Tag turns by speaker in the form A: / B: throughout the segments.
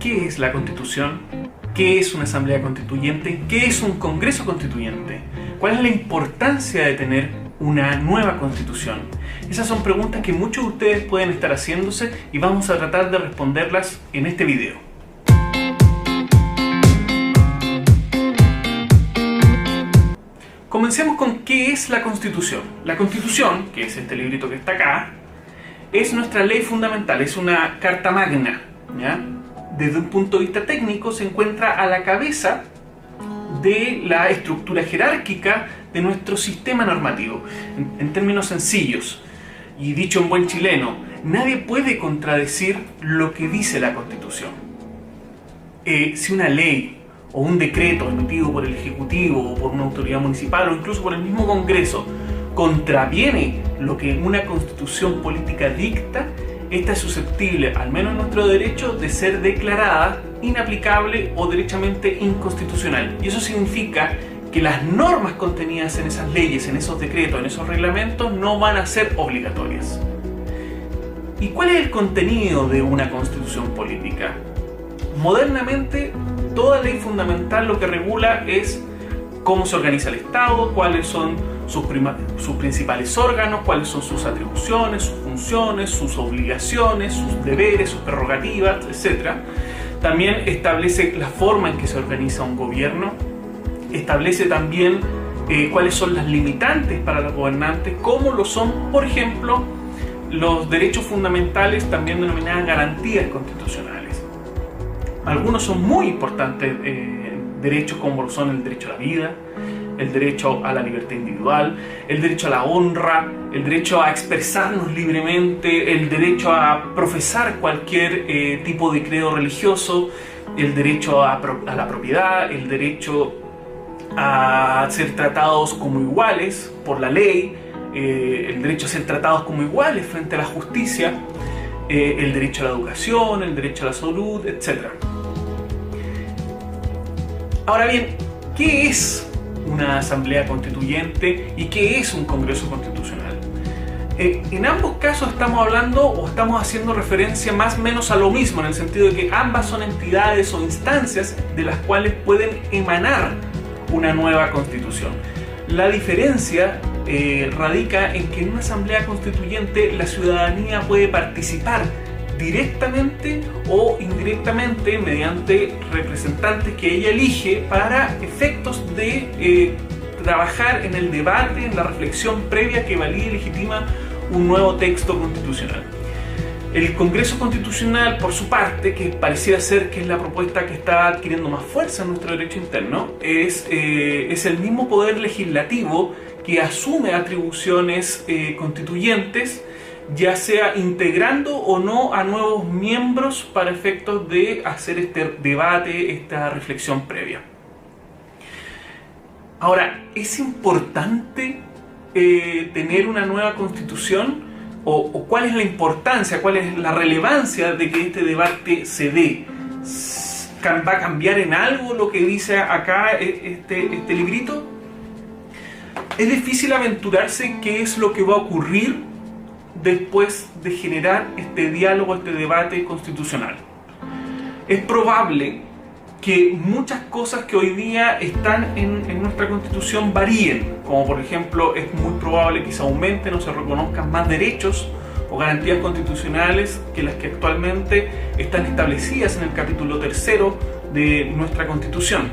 A: ¿Qué es la Constitución? ¿Qué es una asamblea constituyente? ¿Qué es un congreso constituyente? ¿Cuál es la importancia de tener una nueva constitución? Esas son preguntas que muchos de ustedes pueden estar haciéndose y vamos a tratar de responderlas en este video. Comencemos con qué es la Constitución. La Constitución, que es este librito que está acá, es nuestra ley fundamental, es una carta magna, ¿ya? Desde un punto de vista técnico se encuentra a la cabeza de la estructura jerárquica de nuestro sistema normativo. En términos sencillos, y dicho en buen chileno, nadie puede contradecir lo que dice la Constitución. Si una ley o un decreto emitido por el Ejecutivo o por una autoridad municipal o incluso por el mismo Congreso contraviene lo que una constitución política dicta, esta es susceptible, al menos en nuestro derecho, de ser declarada inaplicable o derechamente inconstitucional. Y eso significa que las normas contenidas en esas leyes, en esos decretos, en esos reglamentos, no van a ser obligatorias. ¿Y cuál es el contenido de una constitución política? Modernamente, toda ley fundamental lo que regula es cómo se organiza el Estado, cuáles son sus principales órganos, cuáles son sus atribuciones, sus funciones, sus obligaciones, sus deberes, sus prerrogativas, etc. También establece la forma en que se organiza un gobierno, establece también cuáles son las limitantes para los gobernantes, como lo son, por ejemplo, los derechos fundamentales, también denominadas garantías constitucionales. Algunos son muy importantes derechos, como son el derecho a la vida, el derecho a la libertad individual, el derecho a la honra, el derecho a expresarnos libremente, el derecho a profesar cualquier tipo de credo religioso, el derecho a la propiedad, el derecho a ser tratados como iguales por la ley, el derecho a ser tratados como iguales frente a la justicia, el derecho a la educación, el derecho a la salud, etc. Ahora bien, ¿qué es una asamblea constituyente y qué es un congreso constitucional? En ambos casos estamos hablando o estamos haciendo referencia más o menos a lo mismo, en el sentido de que ambas son entidades o instancias de las cuales pueden emanar una nueva constitución. La diferencia radica en que en una asamblea constituyente la ciudadanía puede participar directamente o indirectamente mediante representantes que ella elige para efectos de trabajar en el debate, en la reflexión previa que valide y legitima un nuevo texto constitucional. El Congreso Constitucional, por su parte, que pareciera ser que es la propuesta que está adquiriendo más fuerza en nuestro derecho interno, es el mismo poder legislativo que asume atribuciones constituyentes, ya sea integrando o no a nuevos miembros para efectos de hacer este debate, esta reflexión previa. Ahora, ¿es importante tener una nueva constitución? ¿O cuál es la importancia, cuál es la relevancia de que este debate se dé? ¿Va a cambiar en algo lo que dice acá este librito? Es difícil aventurarse en qué es lo que va a ocurrir después de generar este diálogo, este debate constitucional. Es probable que muchas cosas que hoy día están en nuestra Constitución varíen, como por ejemplo es muy probable que se aumenten o se reconozcan más derechos o garantías constitucionales que las que actualmente están establecidas en el capítulo 3º de nuestra Constitución.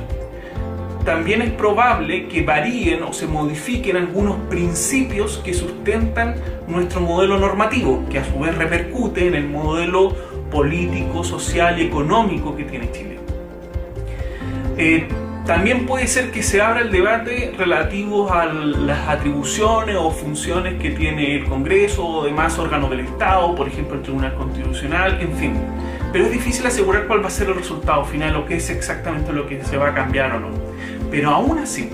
A: También es probable que varíen o se modifiquen algunos principios que sustentan nuestro modelo normativo, que a su vez repercute en el modelo político, social y económico que tiene Chile. También puede ser que se abra el debate relativo a las atribuciones o funciones que tiene el Congreso o demás órganos del Estado, por ejemplo el Tribunal Constitucional, en fin. Pero es difícil asegurar cuál va a ser el resultado final o qué es exactamente lo que se va a cambiar o no. Pero aún así,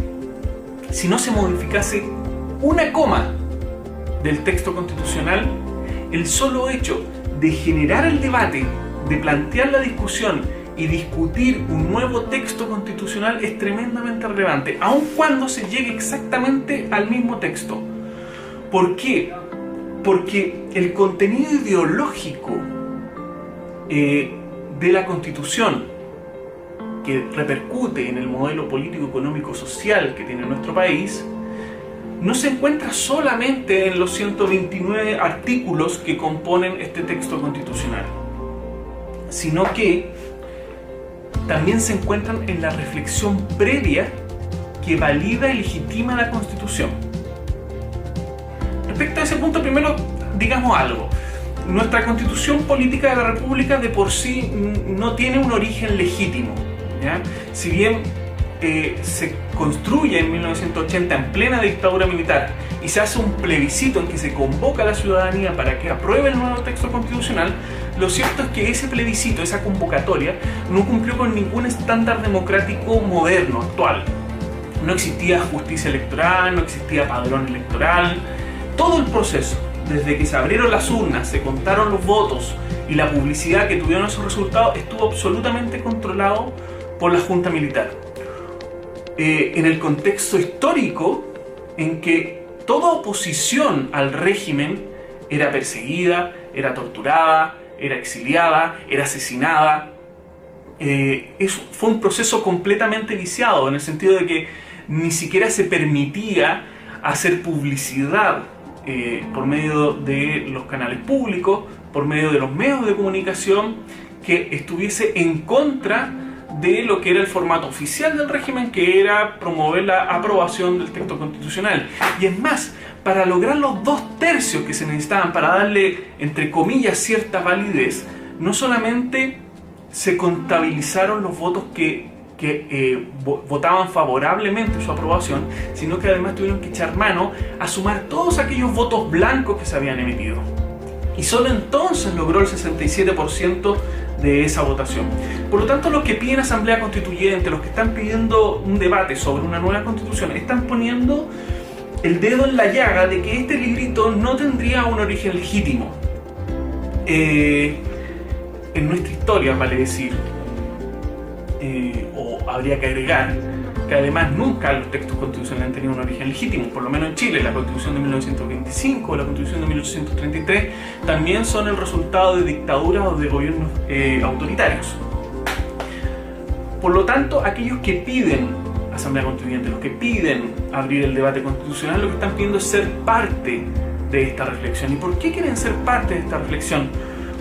A: si no se modificase una coma del texto constitucional, el solo hecho de generar el debate, de plantear la discusión y discutir un nuevo texto constitucional es tremendamente relevante, aun cuando se llegue exactamente al mismo texto. ¿Por qué? Porque el contenido ideológico de la Constitución, que repercute en el modelo político, económico, social que tiene nuestro país, no se encuentra solamente en los 129 artículos que componen este texto constitucional, sino que también se encuentran en la reflexión previa que valida y legitima la Constitución. Respecto a ese punto, primero digamos algo. Nuestra Constitución Política de la República de por sí no tiene un origen legítimo, ¿ya? Si bien se construye en 1980 en plena dictadura militar y se hace un plebiscito en que se convoca a la ciudadanía para que apruebe el nuevo texto constitucional, lo cierto es que ese plebiscito, esa convocatoria, no cumplió con ningún estándar democrático moderno, actual. No existía justicia electoral, no existía padrón electoral. Todo el proceso, desde que se abrieron las urnas, se contaron los votos y la publicidad que tuvieron esos resultados, estuvo absolutamente controlado por la Junta Militar. En el contexto histórico en que toda oposición al régimen era perseguida, era torturada, era exiliada, era asesinada. Fue un proceso completamente viciado, en el sentido de que ni siquiera se permitía hacer publicidad por medio de los canales públicos, por medio de los medios de comunicación, que estuviese en contra de lo que era el formato oficial del régimen, que era promover la aprobación del texto constitucional. Y es más, para lograr los 2/3 que se necesitaban para darle, entre comillas, cierta validez, no solamente se contabilizaron los votos que votaban favorablemente su aprobación, sino que además tuvieron que echar mano a sumar todos aquellos votos blancos que se habían emitido. Y solo entonces logró el 67% de esa votación. Por lo tanto, los que piden asamblea constituyente, los que están pidiendo un debate sobre una nueva constitución, están poniendo el dedo en la llaga de que este librito no tendría un origen legítimo. En nuestra historia, vale decir, o habría que agregar, que además nunca los textos constitucionales han tenido un origen legítimo. Por lo menos en Chile, la Constitución de 1925 o la Constitución de 1833 también son el resultado de dictaduras o de gobiernos autoritarios. Por lo tanto, aquellos que piden asamblea constituyente, los que piden abrir el debate constitucional, lo que están pidiendo es ser parte de esta reflexión. ¿Y por qué quieren ser parte de esta reflexión?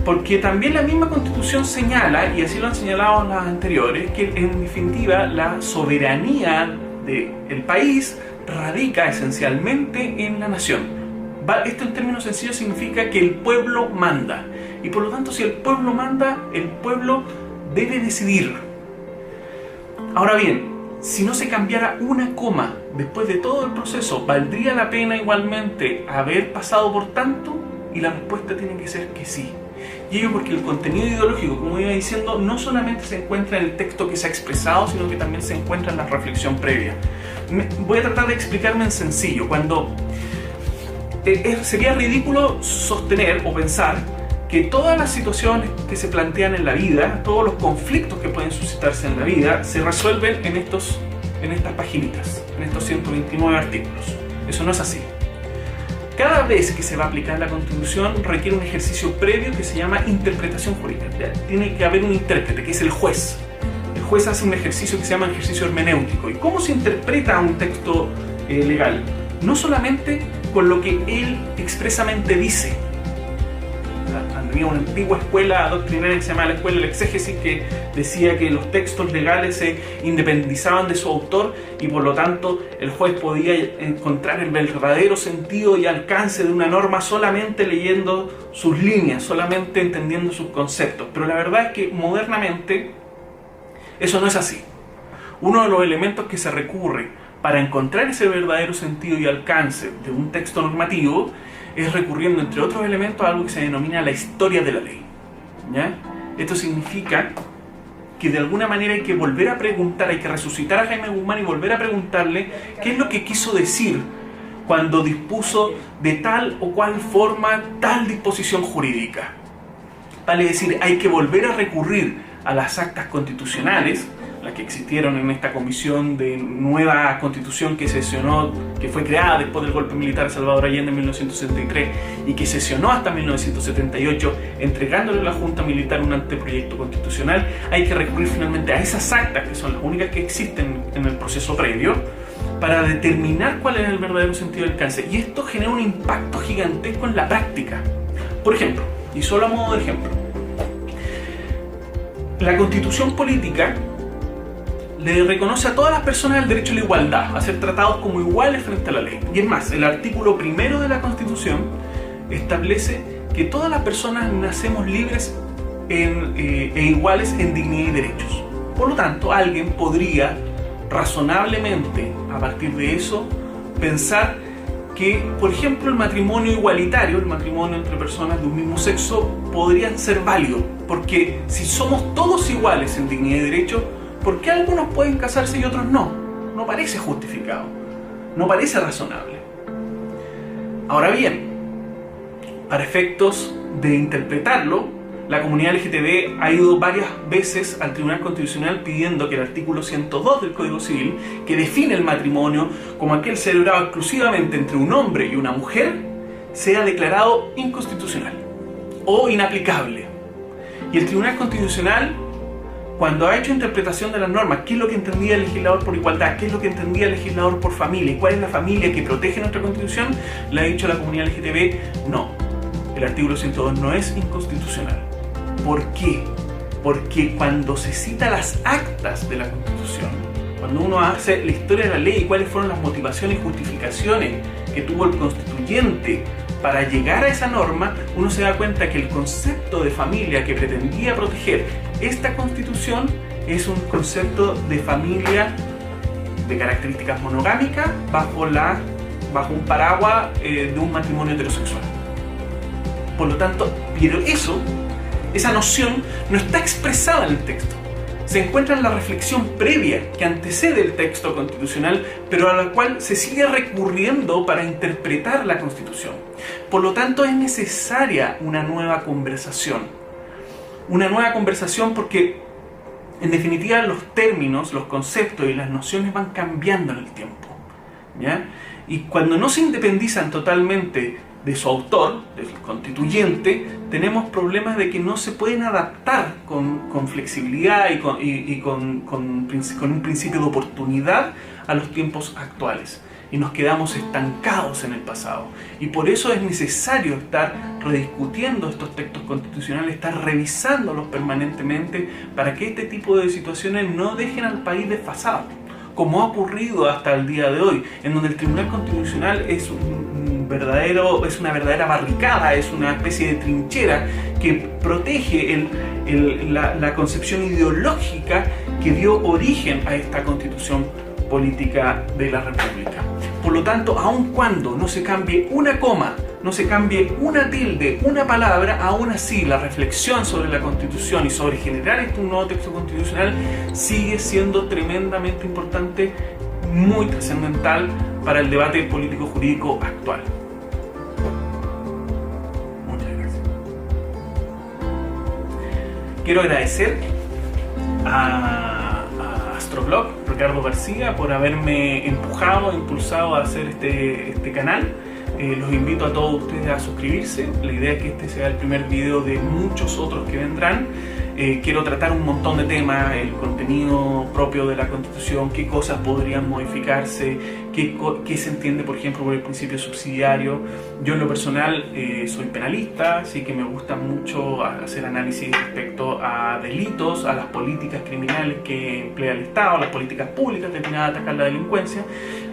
A: Porque también la misma Constitución señala, y así lo han señalado las anteriores, que en definitiva la soberanía del país radica esencialmente en la nación. Esto en términos sencillos significa que el pueblo manda. Y por lo tanto, si el pueblo manda, el pueblo debe decidir. Ahora bien, si no se cambiara una coma después de todo el proceso, ¿valdría la pena igualmente haber pasado por tanto? Y la respuesta tiene que ser que sí. Y ello porque el contenido ideológico, como iba diciendo, no solamente se encuentra en el texto que se ha expresado, sino que también se encuentra en la reflexión previa. Voy a tratar de explicarme en sencillo. Sería ridículo sostener o pensar que todas las situaciones que se plantean en la vida, todos los conflictos que pueden suscitarse en la vida, se resuelven en estas paginitas, en estos 129 artículos. Eso no es así. Cada vez que se va a aplicar la Constitución requiere un ejercicio previo que se llama interpretación jurídica. Tiene que haber un intérprete, que es el juez. El juez hace un ejercicio que se llama ejercicio hermenéutico. ¿Y cómo se interpreta un texto legal? No solamente con lo que él expresamente dice. Había una antigua escuela doctrinaria que se llamaba la escuela del exégesis, que decía que los textos legales se independizaban de su autor y por lo tanto el juez podía encontrar el verdadero sentido y alcance de una norma solamente leyendo sus líneas, solamente entendiendo sus conceptos. Pero la verdad es que modernamente eso no es así. Uno de los elementos que se recurre para encontrar ese verdadero sentido y alcance de un texto normativo es recurriendo, entre otros elementos, a algo que se denomina la historia de la ley. ¿Ya? Esto significa que de alguna manera hay que volver a preguntar, hay que resucitar a Jaime Guzmán y volver a preguntarle qué es lo que quiso decir cuando dispuso de tal o cual forma tal disposición jurídica. Vale decir, hay que volver a recurrir a las actas constitucionales las que existieron en esta comisión de nueva constitución que sesionó, que fue creada después del golpe militar a Salvador Allende en 1963 y que sesionó hasta 1978, entregándole a la Junta Militar un anteproyecto constitucional, hay que recurrir finalmente a esas actas, que son las únicas que existen en el proceso previo, para determinar cuál es el verdadero sentido del alcance. Y esto genera un impacto gigantesco en la práctica. Por ejemplo, y solo a modo de ejemplo, la Constitución política le reconoce a todas las personas el derecho a la igualdad, a ser tratados como iguales frente a la ley. Y es más, el artículo 1 de la Constitución establece que todas las personas nacemos libres e iguales en dignidad y derechos. Por lo tanto, alguien podría razonablemente, a partir de eso, pensar que, por ejemplo, el matrimonio igualitario, el matrimonio entre personas de un mismo sexo, podría ser válido, porque si somos todos iguales en dignidad y derecho, ¿por qué algunos pueden casarse y otros no? No parece justificado, no parece razonable. Ahora bien, para efectos de interpretarlo, la comunidad LGTB ha ido varias veces al Tribunal Constitucional pidiendo que el artículo 102 del Código Civil, que define el matrimonio como aquel celebrado exclusivamente entre un hombre y una mujer, sea declarado inconstitucional o inaplicable. Y el Tribunal Constitucional, cuando ha hecho interpretación de las normas, qué es lo que entendía el legislador por igualdad, qué es lo que entendía el legislador por familia y cuál es la familia que protege nuestra Constitución, le ha dicho a la comunidad LGTB, no, el artículo 102 no es inconstitucional. ¿Por qué? Porque cuando se cita las actas de la Constitución, cuando uno hace la historia de la ley y cuáles fueron las motivaciones y justificaciones que tuvo el constituyente para llegar a esa norma, uno se da cuenta que el concepto de familia que pretendía proteger esta Constitución es un concepto de familia de características monogámicas bajo un paraguas de un matrimonio heterosexual. Por lo tanto, pero esa noción no está expresada en el texto. Se encuentra en la reflexión previa que antecede el texto constitucional, pero a la cual se sigue recurriendo para interpretar la Constitución. Por lo tanto, es necesaria una nueva conversación. Una nueva conversación porque, en definitiva, los términos, los conceptos y las nociones van cambiando en el tiempo, ¿ya? Y cuando no se independizan totalmente de su autor, del constituyente, tenemos problemas de que no se pueden adaptar con flexibilidad y con un principio de oportunidad a los tiempos actuales. Y nos quedamos estancados en el pasado. Y por eso es necesario estar rediscutiendo estos textos constitucionales, estar revisándolos permanentemente para que este tipo de situaciones no dejen al país desfasado, como ha ocurrido hasta el día de hoy, en donde el Tribunal Constitucional es una verdadera barricada, es una especie de trinchera que protege la concepción ideológica que dio origen a esta Constitución política de la República. Por lo tanto, aun cuando no se cambie una coma, no se cambie una tilde, una palabra, aún así la reflexión sobre la Constitución y sobre generar un nuevo texto constitucional sigue siendo tremendamente importante, muy trascendental para el debate político-jurídico actual. Muchas gracias. Quiero agradecer a Astroblog, Ricardo García, por haberme empujado, impulsado a hacer este canal. Los invito a todos ustedes a suscribirse. La idea es que este sea el primer video de muchos otros que vendrán. Quiero tratar un montón de temas, el contenido propio de la Constitución, qué cosas podrían modificarse, qué se entiende, por ejemplo, por el principio subsidiario. Yo en lo personal soy penalista, así que me gusta mucho hacer análisis respecto a delitos, a las políticas criminales que emplea el Estado, a las políticas públicas destinadas a atacar la delincuencia.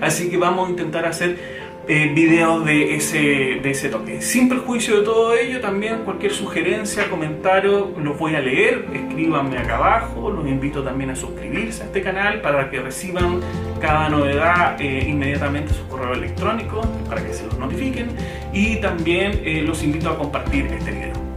A: Así que vamos a intentar hacer videos de ese toque. Sin perjuicio de todo ello, también cualquier sugerencia, comentario, los voy a leer, escríbanme acá abajo. Los invito también a suscribirse a este canal para que reciban cada novedad inmediatamente a su correo electrónico, para que se los notifiquen, y también los invito a compartir este video.